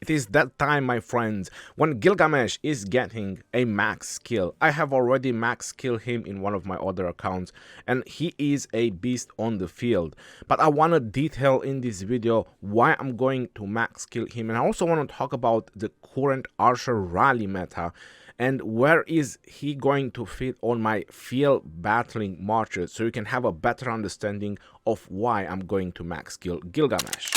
It is that time, my friends, when Gilgamesh is getting a max skill. I have already max skill him in one of my other accounts, and he is a beast on the field. But I want to detail in this video why I'm going to max skill him, and I also want to talk about the current Archer rally meta and where is he going to fit on my field battling marches, so you can have a better understanding of why I'm going to max skill Gilgamesh.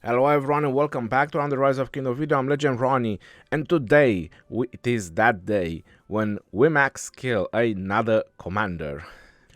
Hello everyone and welcome back to On the Rise of Kingdom video. I'm Legend Ronnie, and today it is that day when we max skill another commander.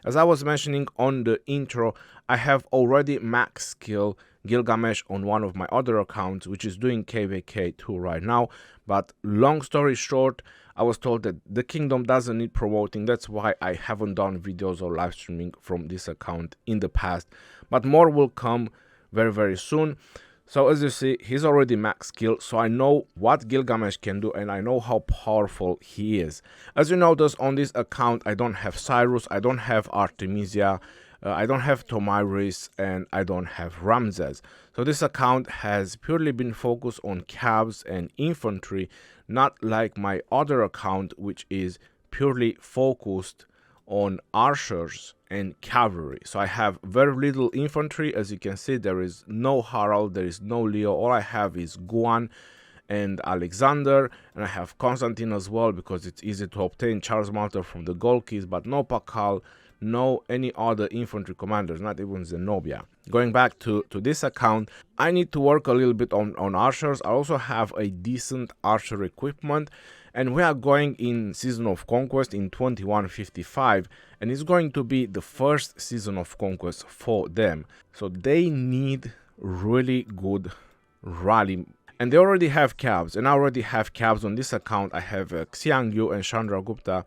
As I was mentioning on the intro, I have already max skill Gilgamesh on one of my other accounts, which is doing KVK2 right now. But long story short, I was told that the kingdom doesn't need promoting. That's why I haven't done videos or live streaming from this account in the past. But more will come very soon. So as you see, he's already max skill, so I know what Gilgamesh can do and I know how powerful he is. As you notice, on this account I don't have Cyrus, I don't have Artemisia, I don't have Tomiris, and I don't have Ramses. So this account has purely been focused on cabs and infantry, not like my other account which is purely focused on archers and cavalry. So I have very little infantry. As you can see, there is no Harald, there is no Leo. All I have is Guan and Alexander, and I have Constantine as well because it's easy to obtain Charles Martyr from the gold keys, but no Pakal, no any other infantry commanders, not even Zenobia. Going back to this account, I need to work a little bit on archers. I also have a decent archer equipment, and we are going in Season of Conquest in 2155, and it's going to be the first Season of Conquest for them. So they need really good rally. And they already have cabs, and I already have cabs on this account. I have Xiang Yu and Chandra Gupta.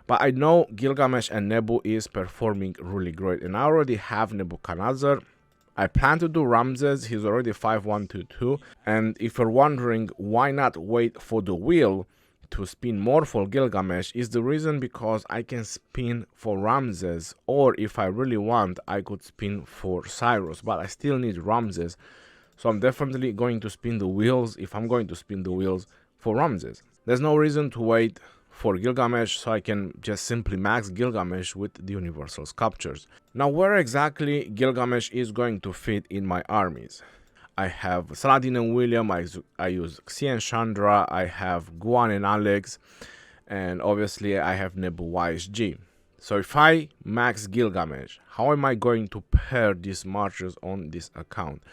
But I know Gilgamesh and Nebu is performing really great, and I already have Nebuchadnezzar. I plan to do Ramses, he's already 5122, and if you're wondering why not wait for the wheel to spin more for Gilgamesh, is the reason because I can spin for Ramses, or if I really want I could spin for Cyrus, but I still need Ramses, so I'm definitely going to spin the wheels if I'm going to spin the wheels for Ramses. There's no reason to wait for Gilgamesh, so I can just simply max Gilgamesh with the universal sculptures. Now where exactly Gilgamesh is going to fit in my armies? I have Saladin and William, I use Xi and Chandra, I have Guan and Alex, and obviously I have Nebu YSG. So if I max Gilgamesh, how am I going to pair these marchers on this account?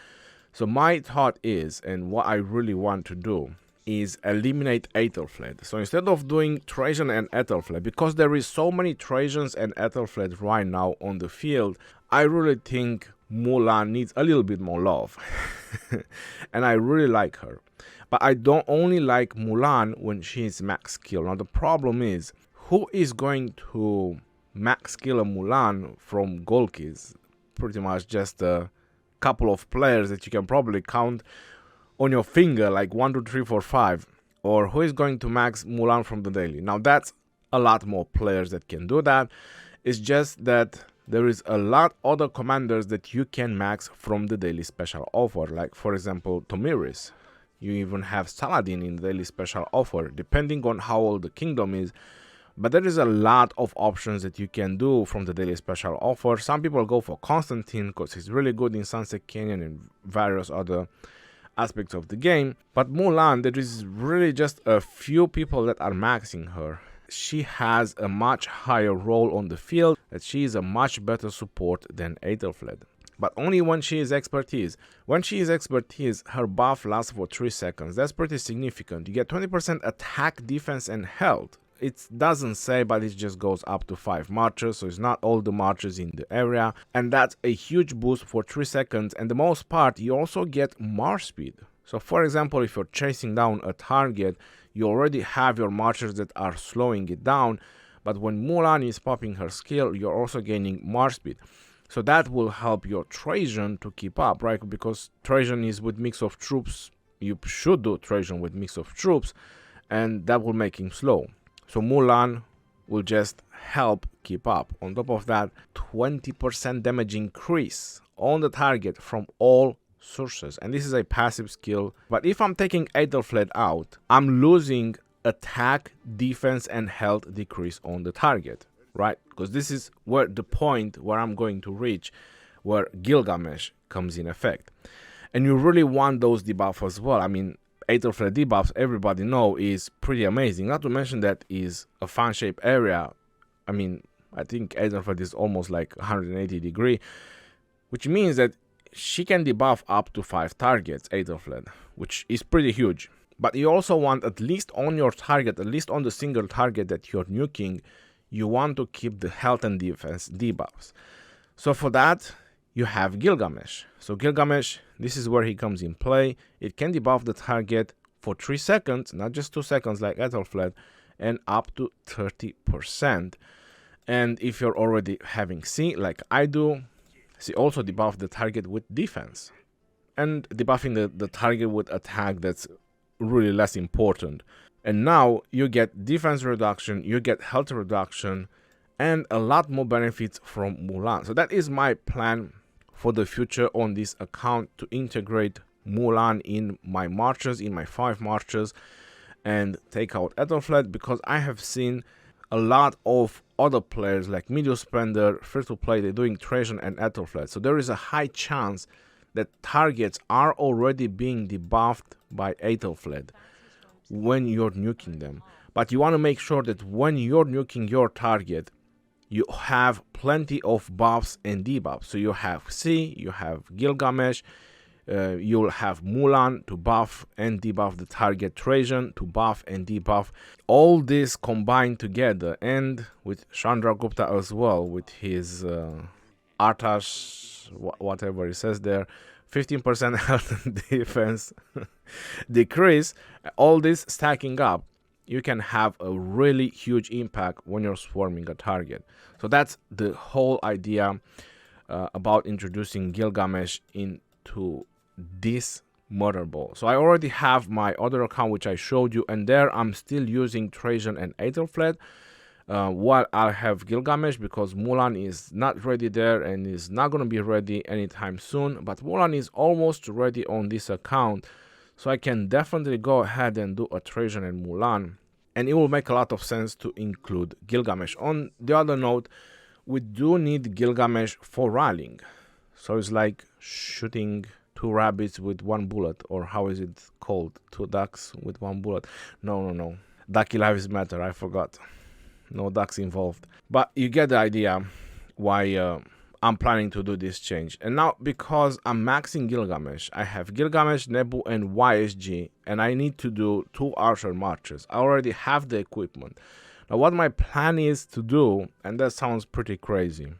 So my thought is, and what I really want to do, is eliminate Aethelflaed. So instead of doing Trajan and Aethelflaed, because there is so many Trajans and Aethelflaed right now on the field, I really think Mulan needs a little bit more love. And I really like her. But I don't only like Mulan when she is max skill. Now the problem is, who is going to max skill a Mulan from gold keys? Pretty much just a couple of players that you can probably count on your finger, like 1, 2, 3, 4, 5, or who is going to max Mulan from the daily. Now that's a lot more players that can do that. It's just that there is a lot other commanders that you can max from the daily special offer, like for example Tomiris. You even have Saladin in the daily special offer, depending on how old the kingdom is. But there is a lot of options that you can do from the daily special offer. Some people go for Constantine because he's really good in Sunset Canyon and various other aspects of the game. But Mulan, there is really just a few people that are maxing her. She has a much higher role on the field, that she is a much better support than Aethelflaed. But only when she is expertise. When she is expertise, her buff lasts for 3 seconds. That's pretty significant. You get 20% attack, defense and health. It doesn't say, but it just goes up to 5 marches, so it's not all the marches in the area, and that's a huge boost for 3 seconds. And the most part, you also get march speed. So for example, if you're chasing down a target, you already have your marchers that are slowing it down, but when Mulan is popping her skill, you're also gaining march speed. So that will help your Trajan to keep up, right? Because Trajan is with mix of troops, you should do Trajan with mix of troops, and that will make him slow. So Mulan will just help keep up. On top of that, 20% damage increase on the target from all sources, and this is a passive skill. But if I'm taking Aethelflaed out, I'm losing attack, defense, and health decrease on the target, right? Because this is where the point where I'm going to reach, where Gilgamesh comes in effect. And you really want those debuffs as well. I mean, Aethelflaed debuffs, everybody know, is pretty amazing. Not to mention that is a fan shape area. I mean, I think Aethelflaed is almost like 180 degree, which means that she can debuff up to 5 targets, Aethelflaed, which is pretty huge. But you also want, at least on your target, at least on the single target that you're nuking, you want to keep the health and defense debuffs. So for that, you have Gilgamesh. So Gilgamesh, this is where he comes in play. It can debuff the target for 3 seconds, not just 2 seconds like Aethelflaed, and up to 30%. And if you're already having C, like I do, she also debuff the target with defense. And debuffing the target with attack, that's really less important. And now you get defense reduction, you get health reduction, and a lot more benefits from Mulan. So that is my plan for the future on this account, to integrate Mulan in my marches, in my 5 marches, and take out Aethelflaed, because I have seen a lot of other players like Medio Spender, Free to Play, they're doing Trajan and Aethelflaed. So there is a high chance that targets are already being debuffed by Aethelflaed when you're nuking them. But you want to make sure that when you're nuking your target, you have plenty of buffs and debuffs. So you have C, you have Gilgamesh, you'll have Mulan to buff and debuff the target, Trajan to buff and debuff. All this combined together, and with Chandragupta as well, with his Artash, whatever he says there, 15% health and defense decrease, all this stacking up, you can have a really huge impact when you're swarming a target. So that's the whole idea about introducing Gilgamesh into this murder ball. So I already have my other account which I showed you, and there I'm still using Trajan and Aethelflaed while I have Gilgamesh, because Mulan is not ready there and is not going to be ready anytime soon. But Mulan is almost ready on this account, so I can definitely go ahead and do a Trajan and Mulan, and it will make a lot of sense to include Gilgamesh. On the other note, we do need Gilgamesh for rallying. So it's like shooting 2 rabbits with 1 bullet, or how is it called? 2 ducks with 1 bullet. No. Ducky lives matter, I forgot. No ducks involved. But you get the idea why I'm planning to do this change. And now, because I'm maxing Gilgamesh, I have Gilgamesh, Nebu, and YSG, and I need to do 2 archer marches. I already have the equipment. Now, what my plan is to do, and that sounds pretty crazy,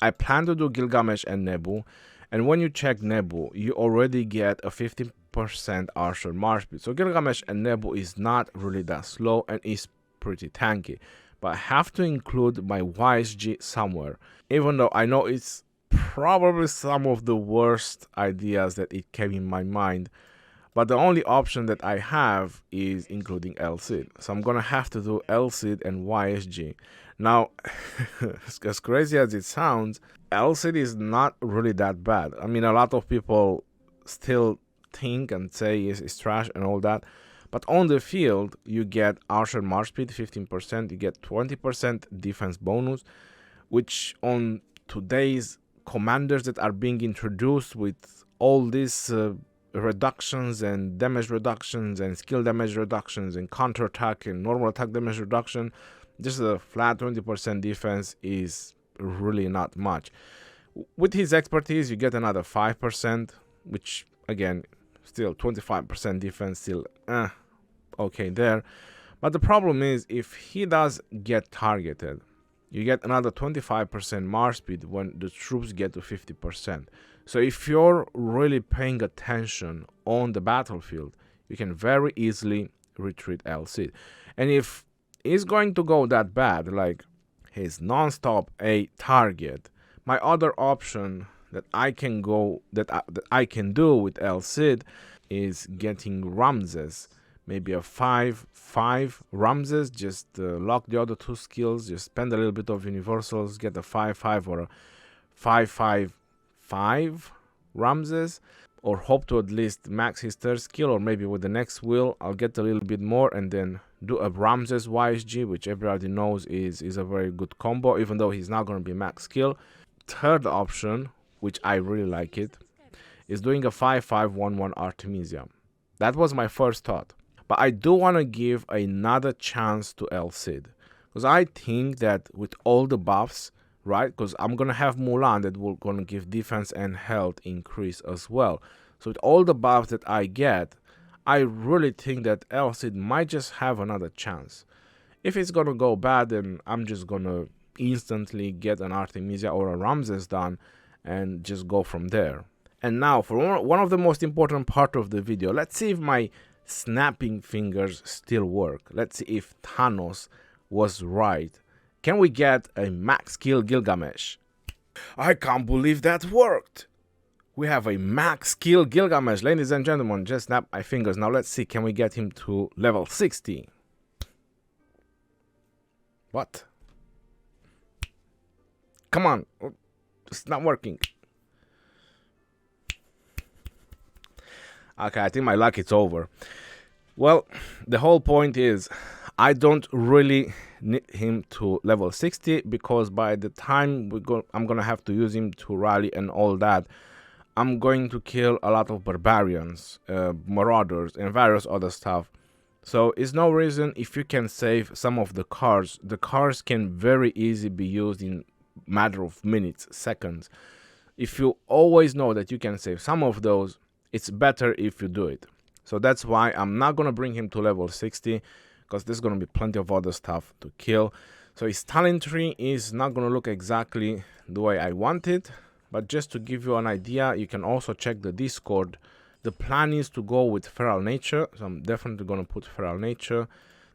I plan to do Gilgamesh and Nebu, and when you check Nebu, you already get a 50% archer march speed. So Gilgamesh and Nebu is not really that slow and is pretty tanky. But I have to include my YSG somewhere, even though I know it's probably some of the worst ideas that it came in my mind. But the only option that I have is including LCID. So I'm gonna have to do LCID and YSG. Now, as crazy as it sounds, LCID is not really that bad. I mean, a lot of people still think and say it's trash and all that. But on the field, you get Archer March Speed 15%, you get 20% defense bonus, which on today's commanders that are being introduced with all these reductions and damage reductions and skill damage reductions and counter attack and normal attack damage reduction, just a flat 20% defense is really not much. With his expertise, you get another 5%, which again, still 25% defense, still okay there. But the problem is, if he does get targeted, you get another 25% march speed when the troops get to 50%. So if you're really paying attention on the battlefield, you can very easily retreat LC. And if it's going to go that bad, like he's non-stop a target, my other option that I can go that I can do with El Cid is getting Ramses, maybe a 5-5 Ramses, just lock the other two skills, just spend a little bit of universals, get a 5-5 or a 5-5-5 Ramses, or hope to at least max his third skill, or maybe with the next wheel I'll get a little bit more and then do a Ramses YSG, which everybody knows is a very good combo, even though he's not going to be max skill. Third option, which I really like it, is doing a 5-5-1-1 Artemisia. That was my first thought. But I do want to give another chance to El Cid, because I think that with all the buffs, right, because I'm going to have Mulan that will going to give defense and health increase as well. So with all the buffs that I get, I really think that El Cid might just have another chance. If it's going to go bad, then I'm just going to instantly get an Artemisia or a Ramses done and just go from there. And now for one of the most important part of the video, let's see if my snapping fingers still work. Let's see if Thanos was right. Can we get a max skill Gilgamesh? I can't believe that worked. We have a max skill Gilgamesh. Ladies and gentlemen, just snap my fingers. Now let's see, can we get him to level 60? What? Come on. It's not working. Okay, I think my luck is over. Well, the whole point is I don't really need him to level 60, because by the time I'm gonna have to use him to rally and all that, I'm going to kill a lot of barbarians, marauders, and various other stuff. So it's no reason if you can save some of the cars. The cars can very easily be used in matter of minutes, seconds. If you always know that you can save some of those, it's better if you do it. So that's why I'm not gonna bring him to level 60, because there's gonna be plenty of other stuff to kill. So his talent tree is not gonna look exactly the way I want it, but just to give you an idea, you can also check the Discord. The plan is to go with Feral Nature, so I'm definitely gonna put Feral Nature,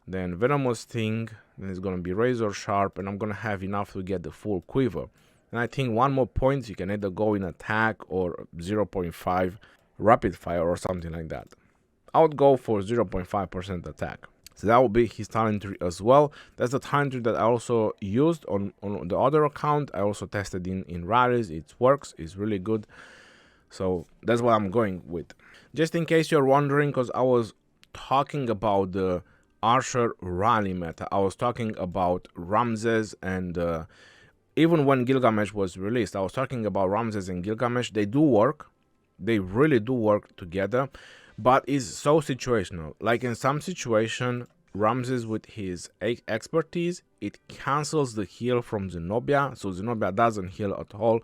then Venomous Sting, then it's gonna be Razor Sharp, and I'm gonna have enough to get the full quiver. And I think one more point, you can either go in attack or 0.5 rapid fire or something like that. I would go for 0.5% attack. So that will be his talent tree as well. That's the talent tree that I also used on the other account. I also tested in rallies. It works. It's really good. So that's what I'm going with. Just in case you're wondering, because I was talking about the Archer rally meta. I was talking about Ramses, and even when Gilgamesh was released, I was talking about Ramses and Gilgamesh. They do work. They really do work together, but it's so situational. Like in some situation, Ramses with his expertise, it cancels the heal from Zenobia, so Zenobia doesn't heal at all,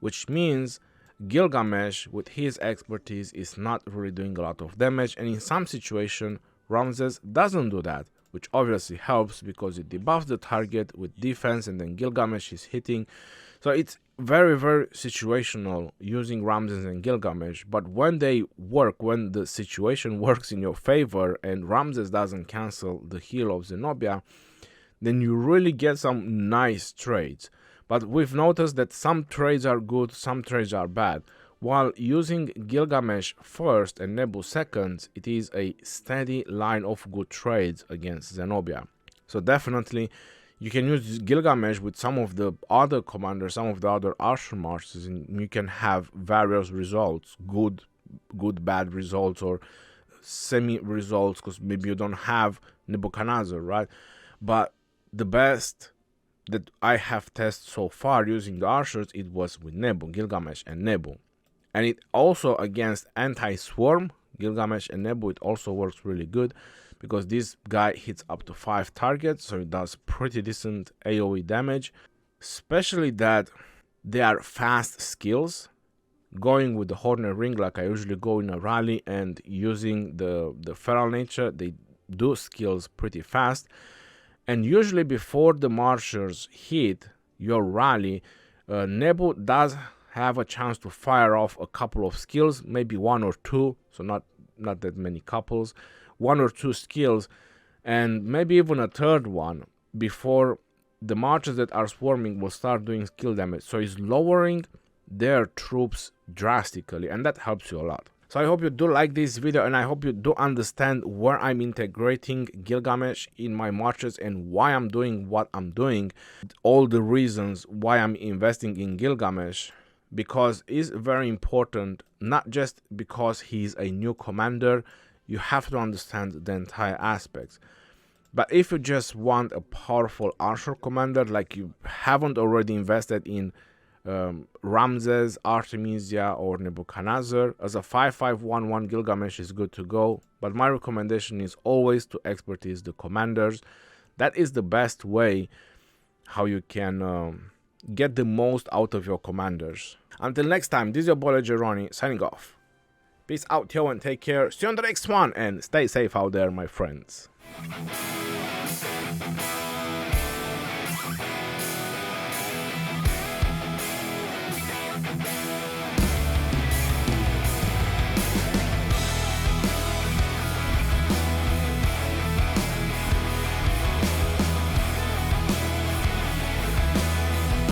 which means Gilgamesh with his expertise is not really doing a lot of damage, and in some situation Ramses doesn't do that, which obviously helps because it debuffs the target with defense, and then Gilgamesh is hitting. So it's very, very situational using Ramses and Gilgamesh, but when they work, when the situation works in your favor and Ramses doesn't cancel the heal of Zenobia, then you really get some nice trades. But we've noticed that some trades are good, some trades are bad. While using Gilgamesh first and Nebu second, it is a steady line of good trades against Zenobia. So definitely you can use Gilgamesh with some of the other commanders, some of the other Archer Marches, and you can have various results, good, bad results, or semi results, because maybe you don't have Nebuchadnezzar, right? But the best that I have tested so far using the Archers, it was with Nebu, Gilgamesh and Nebu. And it also against anti-swarm, Gilgamesh and Nebu, it also works really good, because this guy hits up to 5 targets, so it does pretty decent AoE damage, especially that they are fast skills. Going with the Horner Ring like I usually go in a rally, and using the Feral Nature, they do skills pretty fast. And usually before the Marchers hit your rally, Nebu does have a chance to fire off a couple of skills, maybe 1 or 2, so not that many couples, 1 or 2 skills, and maybe even a third one before the Marchers that are swarming will start doing skill damage. So it's lowering their troops drastically, and that helps you a lot. So I hope you do like this video, and I hope you do understand where I'm integrating Gilgamesh in my marches and why I'm doing what I'm doing, all the reasons why I'm investing in Gilgamesh, because it's very important, not just because he's a new commander. You have to understand the entire aspects. But if you just want a powerful archer commander, like you haven't already invested in Ramses, Artemisia, or Nebuchadnezzar, as a 5-5-1-1 Gilgamesh is good to go. But my recommendation is always to expertise the commanders. That is the best way how you can get the most out of your commanders. Until next time, this is your boy Ronnie signing off. Peace out, yo, and take care. See you on the next one, and stay safe out there, my friends.